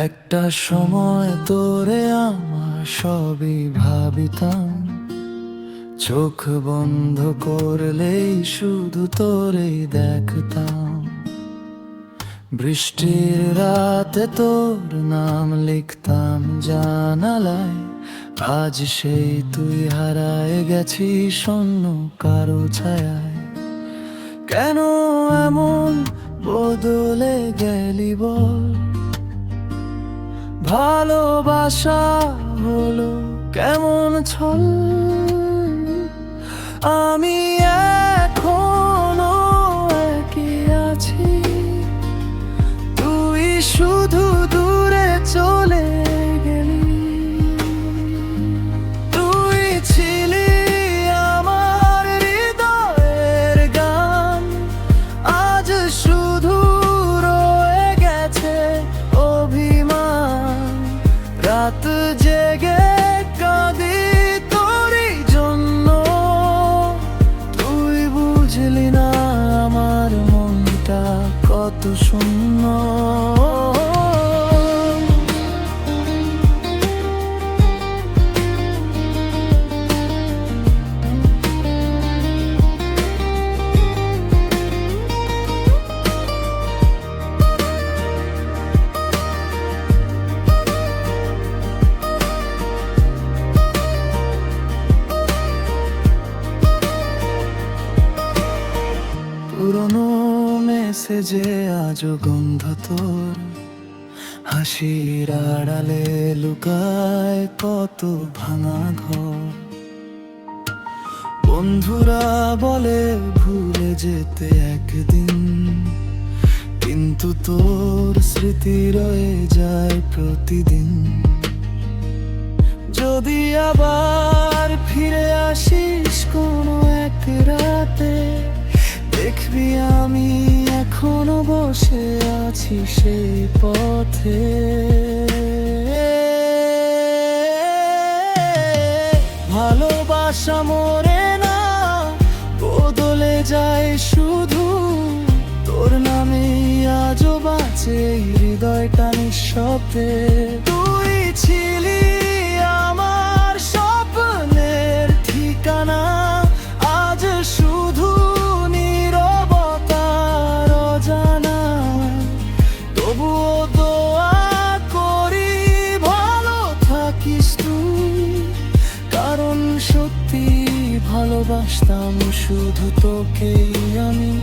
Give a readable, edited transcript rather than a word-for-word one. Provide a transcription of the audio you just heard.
একটা সময় তোরে আমার সবই ভাবিতাম, চোখ বন্ধ করলেই শুধু তোরেই দেখতাম। বৃষ্টির রাতে তোর নাম লিখতাম জানালায়, আজ সেই তুই হারায় গেছিস শূন্য কারো ছায়ায়। কেন এমন বদলে গেলি বল, ভালোবাসা হলো কেমন ছল। আমি এখনো একই আছি, তুই শুধু দূরে চলে গেলি। তুই ছিলি আমার হৃদয়ের গান, আজ শুধু রয়ে গেছে অভিমান। রাত জেগে কাঁদি তোরই জন্য, তুই বুঝলি না আমার মনটা কত শূন্য। পুরনো মেসেজে আজও গন্ধ তোর, হাসির আড়ালে লুকায় কত ভাঙা ঘর। বন্ধুরা বলে ভুলে যেতে একদিন, কিন্তু তোর স্মৃতি রয়ে যায় প্রতিদিন। যদি আবার ফিরে আসিস কোনো এক রাতে, দেখবি আমি এখনো বসে আছি সেই পথে। ভালোবাসা মরে না, বদলে যায় শুধু, তোর নামে আজও বাঁচে হৃদয়টা নিঃশব্দে। তুই ছিলি আমার স্বপ্নের ঠিকানা, আজ শুধু নীরবতার অজানা। তবুও দোয়া করি ভালো থাকিস তুই, কারণ সত্যি ভালোবাসতাম শুধু তোকেই আমি।